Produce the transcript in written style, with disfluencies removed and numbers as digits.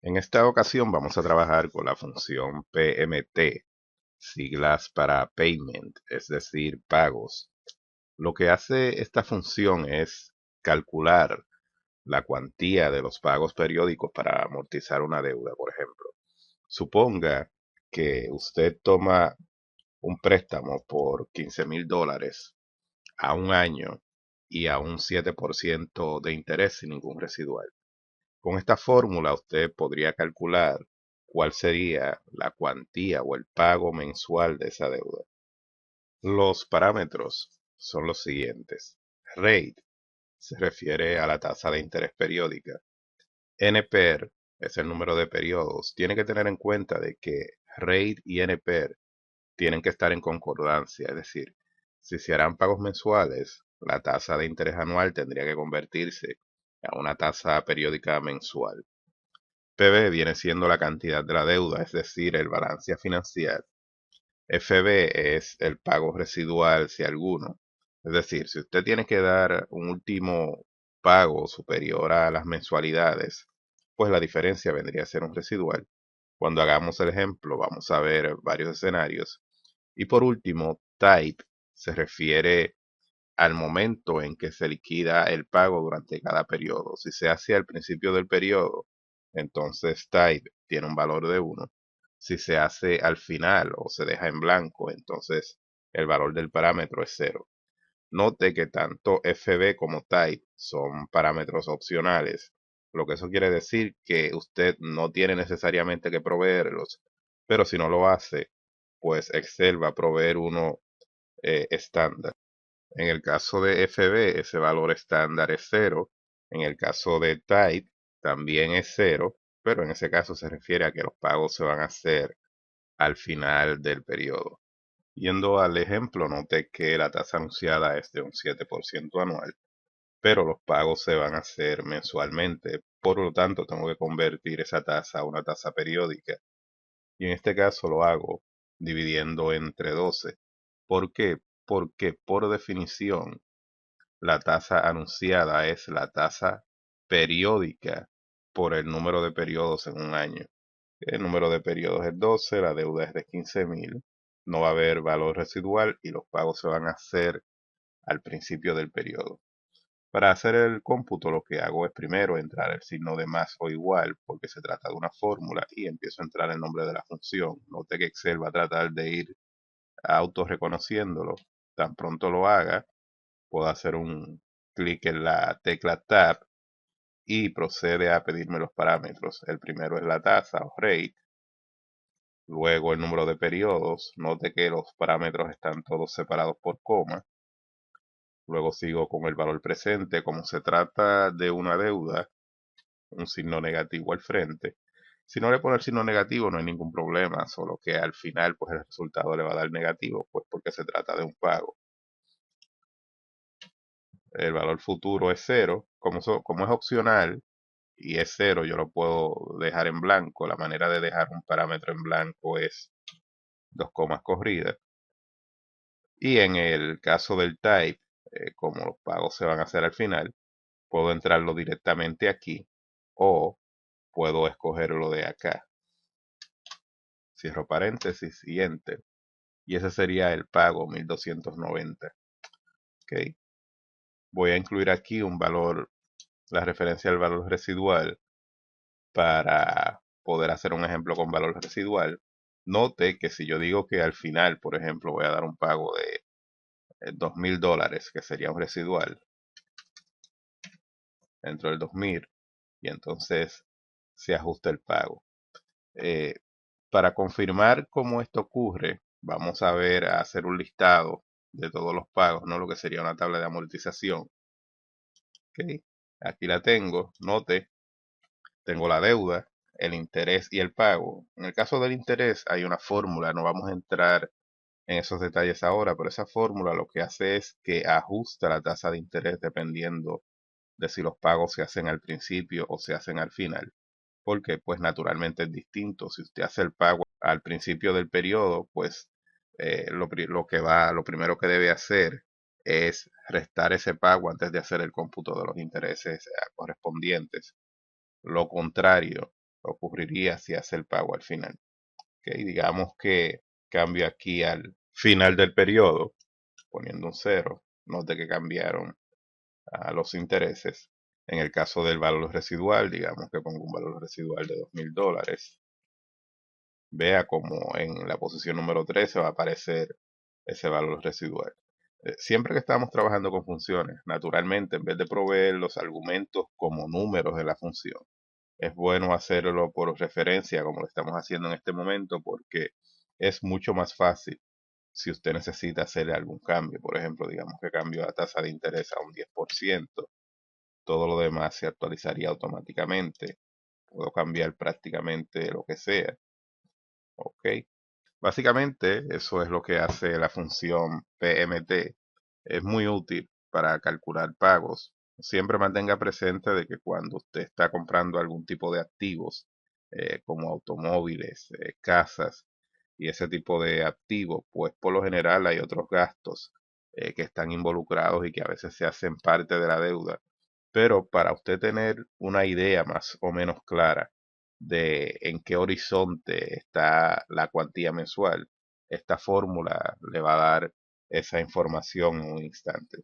En esta ocasión vamos a trabajar con la función PMT, siglas para Payment, es decir, pagos. Lo que hace esta función es calcular la cuantía de los pagos periódicos para amortizar una deuda, por ejemplo. Suponga que usted toma un préstamo por $15,000 a un año y a un 7% de interés sin ningún residual. Con esta fórmula usted podría calcular cuál sería la cuantía o el pago mensual de esa deuda. Los parámetros son los siguientes. Rate se refiere a la tasa de interés periódica. NPER es el número de periodos. Tiene que tener en cuenta de que rate y NPER tienen que estar en concordancia, es decir, si se harán pagos mensuales, la tasa de interés anual tendría que convertirse a una tasa periódica mensual. PB viene siendo la cantidad de la deuda, es decir, el balance a financiar. FB es el pago residual, si alguno. Es decir, si usted tiene que dar un último pago superior a las mensualidades, pues la diferencia vendría a ser un residual. Cuando hagamos el ejemplo, vamos a ver varios escenarios. Y por último, type se refiere al momento en que se liquida el pago durante cada periodo. Si se hace al principio del periodo, entonces type tiene un valor de 1. Si se hace al final o se deja en blanco, entonces el valor del parámetro es 0. Note que tanto FB como type son parámetros opcionales, lo que eso quiere decir que usted no tiene necesariamente que proveerlos, pero si no lo hace, pues Excel va a proveer uno estándar. En el caso de FB, ese valor estándar es 0. En el caso de Type, también es 0, pero en ese caso se refiere a que los pagos se van a hacer al final del periodo. Yendo al ejemplo, note que la tasa anunciada es de un 7% anual, pero los pagos se van a hacer mensualmente. Por lo tanto, tengo que convertir esa tasa a una tasa periódica. Y en este caso lo hago dividiendo entre 12. ¿Por qué? Porque por definición la tasa anunciada es la tasa periódica por el número de periodos en un año. El número de periodos es 12, la deuda es de 15,000, no va a haber valor residual y los pagos se van a hacer al principio del periodo. Para hacer el cómputo lo que hago es primero entrar el signo de más o igual porque se trata de una fórmula y empiezo a entrar el nombre de la función. Note que Excel va a tratar de ir autorreconociéndolo. Tan pronto lo haga, puedo hacer un clic en la tecla Tab y procede a pedirme los parámetros. El primero es la tasa o rate, luego el número de periodos. Note que los parámetros están todos separados por coma. Luego sigo con el valor presente. Como se trata de una deuda, un signo negativo al frente. Si no le pone el signo negativo no hay ningún problema, solo que al final pues el resultado le va a dar negativo, pues porque se trata de un pago. El valor futuro es 0. Como es opcional y es 0, yo lo puedo dejar en blanco. La manera de dejar un parámetro en blanco es dos comas corridas. Y en el caso del type, como los pagos se van a hacer al final, puedo entrarlo directamente aquí o puedo escogerlo de acá. Cierro paréntesis y enter. Y ese sería el pago 1290. ¿Okay? Voy a incluir aquí un valor, la referencia al valor residual para poder hacer un ejemplo con valor residual. Note que si yo digo que al final, por ejemplo, voy a dar un pago de $2,000, que sería un residual, dentro del 2,000, y entonces se ajusta el pago. Eh, para confirmar cómo esto ocurre, vamos a ver, a hacer un listado de todos los pagos, no lo que sería una tabla de amortización. ¿Okay? Aquí la tengo, note, tengo la deuda, el interés y el pago. En el caso del interés hay una fórmula, no vamos a entrar en esos detalles ahora, pero esa fórmula lo que hace es que ajusta la tasa de interés dependiendo de si los pagos se hacen al principio o se hacen al final. Porque pues naturalmente es distinto. Si usted hace el pago al principio del periodo, pues lo primero que debe hacer es restar ese pago antes de hacer el cómputo de los intereses correspondientes. Lo contrario, ocurriría si hace el pago al final. ¿Ok? Digamos que cambio aquí al final del periodo, poniendo un cero. Note que cambiaron a los intereses. En el caso del valor residual, digamos que pongo un valor residual de $2,000. Vea como en la posición número 13 va a aparecer ese valor residual. Siempre que estamos trabajando con funciones, naturalmente, en vez de proveer los argumentos como números de la función, es bueno hacerlo por referencia, como lo estamos haciendo en este momento, porque es mucho más fácil si usted necesita hacer algún cambio. Por ejemplo, digamos que cambio la tasa de interés a un 10%, todo lo demás se actualizaría automáticamente. Puedo cambiar prácticamente lo que sea. ¿Ok? Básicamente, eso es lo que hace la función PMT. Es muy útil para calcular pagos. Siempre mantenga presente de que cuando usted está comprando algún tipo de activos, como automóviles, casas y ese tipo de activos, pues por lo general hay otros gastos que están involucrados y que a veces se hacen parte de la deuda. Pero para usted tener una idea más o menos clara de en qué horizonte está la cuantía mensual, esta fórmula le va a dar esa información en un instante.